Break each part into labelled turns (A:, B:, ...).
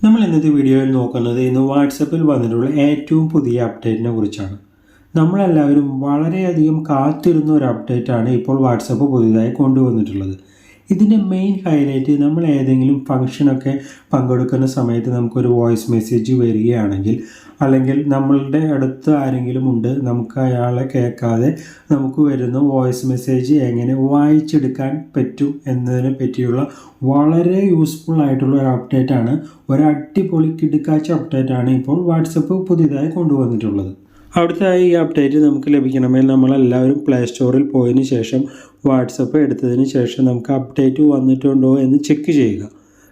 A: നമ്മൾ ഇന്നത്തെ വീഡിയോയിൽ നോക്കുന്നത് ഇന്ന് വാട്സപ്പിൽ വന്നിട്ടുള്ള ഏറ്റവും പുതിയ അപ്ഡേറ്റിനെ കുറിച്ചാണ്. നമ്മളെല്ലാവരും വളരെയധികം കാത്തിരുന്ന ഒരു അപ്ഡേറ്റാണ് ഇപ്പോൾ വാട്സപ്പ് പുതിയതായി കൊണ്ടുവന്നിട്ടുള്ളത്. ഇതിൻ്റെ മെയിൻ ഹൈലൈറ്റ്, നമ്മൾ ഏതെങ്കിലും ഫംഗ്ഷനൊക്കെ പങ്കെടുക്കുന്ന സമയത്ത് നമുക്കൊരു വോയിസ് മെസ്സേജ് വരികയാണെങ്കിൽ, അല്ലെങ്കിൽ നമ്മളുടെ അടുത്ത് ആരെങ്കിലും ഉണ്ട്, നമുക്ക് അയാളെ കേൾക്കാതെ നമുക്ക് വരുന്ന വോയിസ് മെസ്സേജ് എങ്ങനെ വായിച്ചെടുക്കാൻ പറ്റും എന്നതിനെ പറ്റിയുള്ള വളരെ യൂസ്ഫുൾ ആയിട്ടുള്ള ഒരു അപ്ഡേറ്റാണ്. ഒരു അടിപൊളി കിടുക്കാച്ച അപ്ഡേറ്റാണ് ഇപ്പോൾ വാട്സപ്പ് പുതിയതായി കൊണ്ടുവന്നിട്ടുള്ളത്. അടുത്തതായി ഈ അപ്ഡേറ്റ് നമുക്ക് ലഭിക്കണമെങ്കിൽ നമ്മളെല്ലാവരും പ്ലേ സ്റ്റോറിൽ പോയതിന് ശേഷം വാട്സപ്പ് എടുത്തതിന് ശേഷം നമുക്ക് അപ്ഡേറ്റ് വന്നിട്ടുണ്ടോ എന്ന് ചെക്ക് ചെയ്യുക.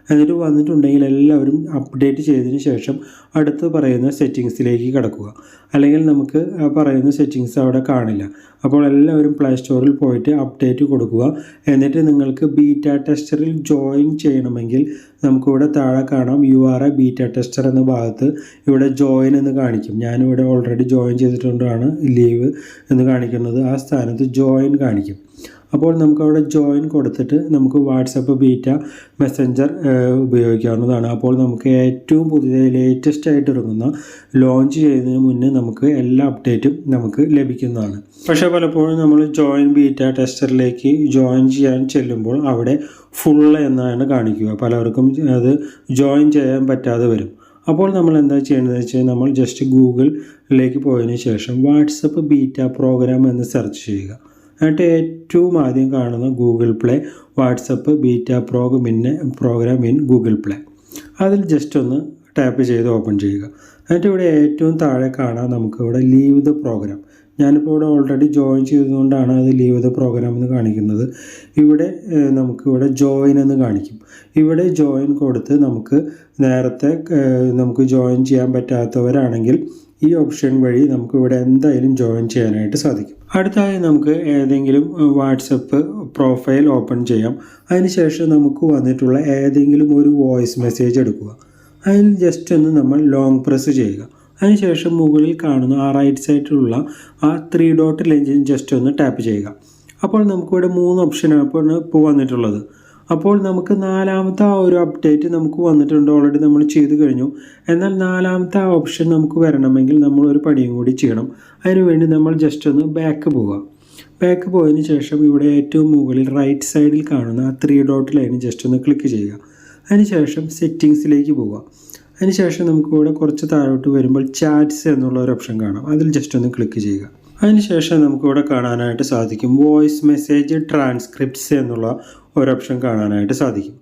A: എന്നിട്ട് വന്നിട്ടുണ്ടെങ്കിൽ എല്ലാവരും അപ്ഡേറ്റ് ചെയ്തതിന് ശേഷം അടുത്ത് പറയുന്ന സെറ്റിങ്സിലേക്ക് കിടക്കുക. അല്ലെങ്കിൽ നമുക്ക് പറയുന്ന സെറ്റിങ്സ് അവിടെ കാണില്ല. അപ്പോൾ എല്ലാവരും പ്ലേ സ്റ്റോറിൽ പോയിട്ട് അപ്ഡേറ്റ് കൊടുക്കുക. എന്നിട്ട് നിങ്ങൾക്ക് ബീറ്റ ടെസ്റ്ററിൽ ജോയിൻ ചെയ്യണമെങ്കിൽ നമുക്കിവിടെ താഴെ കാണാം URL ബീറ്റ ടെസ്റ്റർ എന്ന ഭാഗത്ത് ഇവിടെ ജോയിൻ എന്ന് കാണിക്കും. ഞാനിവിടെ ഓൾറെഡി ജോയിൻ ചെയ്തിട്ടുണ്ടാണ് ലീവ് എന്ന് കാണിക്കുന്നത്. ആ സ്ഥാനത്ത് ജോയിൻ കാണിക്കും. അപ്പോൾ നമുക്കവിടെ ജോയിൻ കൊടുത്തിട്ട് നമുക്ക് വാട്സപ്പ് ബീറ്റ മെസ്സഞ്ചർ ഉപയോഗിക്കാവുന്നതാണ്. അപ്പോൾ നമുക്ക് ഏറ്റവും പുതിയ ലേറ്റസ്റ്റ് ആയിട്ട് ഇറങ്ങുന്ന ലോഞ്ച് ചെയ്യുന്നതിന് മുന്നേ നമുക്ക് എല്ലാ അപ്ഡേറ്റും നമുക്ക് ലഭിക്കുന്നതാണ്. പക്ഷേ പലപ്പോഴും നമ്മൾ ജോയിൻ ബീറ്റ ടെസ്റ്ററിലേക്ക് ജോയിൻ ചെയ്യാൻ ചെല്ലുമ്പോൾ അവിടെ ഫുൾ എന്നാണ് കാണിക്കുക. പലർക്കും അത് ജോയിൻ ചെയ്യാൻ പറ്റാതെ വരും. അപ്പോൾ നമ്മൾ എന്താ ചെയ്യേണ്ടതെന്ന് വെച്ചാൽ നമ്മൾ ജസ്റ്റ് ഗൂഗിളിലേക്ക് പോയതിന് ശേഷം വാട്സപ്പ് ബീറ്റ പ്രോഗ്രാം എന്ന് സെർച്ച് ചെയ്യുക. എന്നിട്ട് ഏറ്റവും ആദ്യം കാണുന്ന Google Play WhatsApp beta program in Google Play, അതിൽ ജസ്റ്റ് ഒന്ന് ടാപ്പ് ചെയ്ത് ഓപ്പൺ ചെയ്യുക. എന്നിട്ട് ഇവിടെ ഏറ്റവും താഴെ കാണാം നമുക്കിവിടെ ലീവ് ദ പ്രോഗ്രാം. ഞാനിപ്പോൾ ഇവിടെ ഓൾറെഡി ജോയിൻ ചെയ്തുകൊണ്ടാണ് അത് ലീവ് ദ പ്രോഗ്രാം എന്ന് കാണിക്കുന്നത്. ഇവിടെ നമുക്കിവിടെ ജോയിൻ എന്ന് കാണിക്കും. ഇവിടെ ജോയിൻ കൊടുത്ത് നമുക്ക് നേരത്തെ നമുക്ക് ജോയിൻ ചെയ്യാൻ പറ്റാത്തവരാണെങ്കിൽ ഈ ഓപ്ഷൻ വഴി നമുക്ക് ഇവിടെ എന്തായാലും ജോയിൻ ചെയ്യാനായിട്ട് സാധിക്കും. അടുത്തായി നമുക്ക് ഏതെങ്കിലും വാട്സപ്പ് പ്രൊഫൈൽ ഓപ്പൺ ചെയ്യാം. അതിനുശേഷം നമുക്ക് വന്നിട്ടുള്ള ഏതെങ്കിലും ഒരു വോയിസ് മെസ്സേജ് എടുക്കുക. അതിൽ ജസ്റ്റ് ഒന്ന് നമ്മൾ ലോങ് പ്രസ് ചെയ്യുക. അതിനുശേഷം മുകളിൽ കാണുന്ന ആ റൈറ്റ് സൈഡിലുള്ള ആ 3 ഡോട്ട് ലൈനിൽ ജസ്റ്റ് ഒന്ന് ടാപ്പ് ചെയ്യുക. അപ്പോൾ നമുക്കിവിടെ 3 ഓപ്ഷനാണ് ഇപ്പോൾ വന്നിട്ടുള്ളത്. അപ്പോൾ നമുക്ക് നാലാമത്തെ ആ ഒരു അപ്ഡേറ്റ് നമുക്ക് വന്നിട്ടുണ്ട്, ഓൾറെഡി നമ്മൾ ചെയ്ത് കഴിഞ്ഞു. എന്നാൽ നാലാമത്തെ ആ ഓപ്ഷൻ നമുക്ക് വരണമെങ്കിൽ നമ്മളൊരു പടിയും കൂടി ചെയ്യണം. അതിനുവേണ്ടി നമ്മൾ ജസ്റ്റ് ഒന്ന് ബാക്ക് പോവുക. ബാക്ക് പോയതിന് ശേഷം ഇവിടെ ഏറ്റവും മുകളിൽ റൈറ്റ് സൈഡിൽ കാണുന്ന ആ 3 ഡോട്ട് ലൈൻ ജസ്റ്റ് ഒന്ന് ക്ലിക്ക് ചെയ്യുക. അതിനുശേഷം സെറ്റിങ്സിലേക്ക് പോവുക. അതിനുശേഷം നമുക്കിവിടെ കുറച്ച് താഴോട്ട് വരുമ്പോൾ ചാറ്റ്സ് എന്നുള്ള ഒരു ഓപ്ഷൻ കാണാം. അതിൽ ജസ്റ്റ് ഒന്ന് ക്ലിക്ക് ചെയ്യുക. അതിനുശേഷം നമുക്കിവിടെ കാണാനായിട്ട് സാധിക്കും വോയിസ് മെസ്സേജ് ട്രാൻസ്ക്രിപ്റ്റ്സ് എന്നുള്ള ഒരു ഓപ്ഷൻ കാണാനായിട്ട് സാധിക്കും.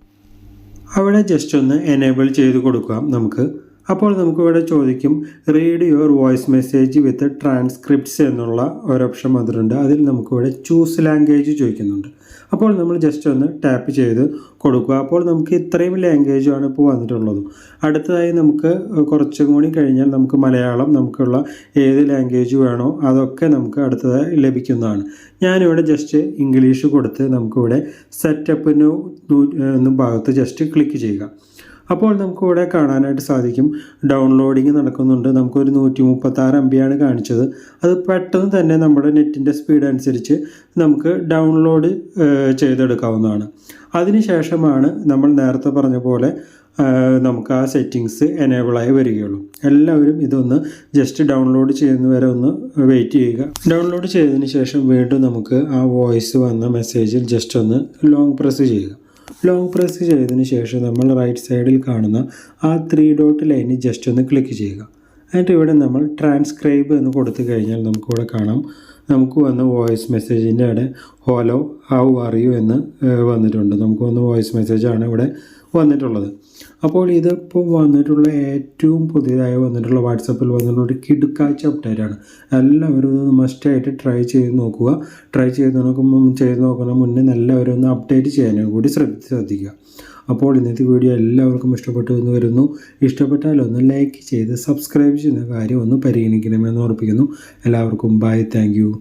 A: അവിടെ ജസ്റ്റ് ഒന്ന് എനേബിൾ ചെയ്ത് കൊടുക്കാം നമുക്ക്. അപ്പോൾ നമുക്കിവിടെ ചോദിക്കും read your voice message with transcripts എന്നുള്ള ഒരു ഓപ്ഷൻ വന്നിട്ടുണ്ട്. അതിൽ നമുക്കിവിടെ ചൂസ് ലാംഗ്വേജ് ചോദിക്കുന്നുണ്ട്. അപ്പോൾ നമ്മൾ ജസ്റ്റ് ഒന്ന് ടാപ്പ് ചെയ്ത് കൊടുക്കുക. അപ്പോൾ നമുക്ക് ഇത്രയും ലാംഗ്വേജാണ് ഇപ്പോൾ വന്നിട്ടുള്ളത്. അടുത്തതായി നമുക്ക് കുറച്ചും കൂടി കഴിഞ്ഞാൽ നമുക്ക് മലയാളം, നമുക്കുള്ള ഏത് ലാംഗ്വേജ് വേണോ അതൊക്കെ നമുക്ക് അടുത്തതായി ലഭിക്കുന്നതാണ്. ഞാനിവിടെ ജസ്റ്റ് ഇംഗ്ലീഷ് കൊടുത്ത് നമുക്കിവിടെ സെറ്റപ്പ് എന്ന ഭാഗത്ത് ജസ്റ്റ് ക്ലിക്ക് ചെയ്യുക. അപ്പോൾ നമുക്കിവിടെ കാണാനായിട്ട് സാധിക്കും ഡൗൺലോഡിങ് നടക്കുന്നുണ്ട്. നമുക്കൊരു 136 MB ആണ് കാണിച്ചത്. അത് പെട്ടെന്ന് തന്നെ നമ്മുടെ നെറ്റിൻ്റെ സ്പീഡ് അനുസരിച്ച് നമുക്ക് ഡൗൺലോഡ് ചെയ്തെടുക്കാവുന്നതാണ്. അതിനുശേഷമാണ് നമ്മൾ നേരത്തെ പറഞ്ഞ പോലെ നമുക്ക് ആ സെറ്റിങ്സ് എനേബിളായി വരികയുള്ളൂ. എല്ലാവരും ഇതൊന്ന് ജസ്റ്റ് ഡൗൺലോഡ് ചെയ്യുന്നവരെ ഒന്ന് വെയിറ്റ് ചെയ്യുക. ഡൗൺലോഡ് ചെയ്തതിന് ശേഷം വീണ്ടും നമുക്ക് ആ വോയിസ് വന്ന മെസ്സേജിൽ ജസ്റ്റ് ഒന്ന് ലോങ് പ്രസ് ചെയ്യുക. ലോങ് പ്രസ് ചെയ്തതിന് ശേഷം നമ്മൾ റൈറ്റ് സൈഡിൽ കാണുന്ന ആ 3 ഡോട്ട് ലൈനിൽ ജസ്റ്റ് ഒന്ന് ക്ലിക്ക് ചെയ്യുക. എന്നിട്ട് ഇവിടെ നമ്മൾ ട്രാൻസ്ക്രൈബ് എന്ന് കൊടുത്തു കഴിഞ്ഞാൽ നമുക്കിവിടെ കാണാം നമുക്ക് വന്ന വോയിസ് മെസ്സേജിൻ്റെ അവിടെ ഹലോ ഹൗ ആർ യു എന്ന് വന്നിട്ടുണ്ട്. നമുക്ക് വന്ന വോയിസ് മെസ്സേജാണ് ഇവിടെ വന്നിട്ടുള്ളത്. അപ്പോൾ ഇതിപ്പോൾ വന്നിട്ടുള്ള ഏറ്റവും പുതിയതായി വന്നിട്ടുള്ള വാട്സപ്പിൽ വന്നിട്ടുള്ള ഒരു കിടുക്കാച്ച അപ്ഡേറ്റാണ്. എല്ലാവരും ഇത് മസ്റ്റായിട്ട് ട്രൈ ചെയ്ത് നോക്കുക. ട്രൈ ചെയ്ത് നോക്കുന്ന മുന്നേ എല്ലാവരും ഒന്ന് അപ്ഡേറ്റ് ചെയ്യാനും കൂടി ശ്രദ്ധിക്കുക. അപ്പോൾ ഇന്നത്തെ വീഡിയോ എല്ലാവർക്കും ഇഷ്ടപ്പെട്ടു എന്ന് വരുന്നു. ഇഷ്ടപ്പെട്ടാൽ ഒന്ന് ലൈക്ക് ചെയ്ത് സബ്സ്ക്രൈബ് ചെയ്യുന്ന കാര്യം ഒന്ന് പരിഗണിക്കണമെന്ന് ഓർപ്പിക്കുന്നു. എല്ലാവർക്കും ബൈ, താങ്ക് യു.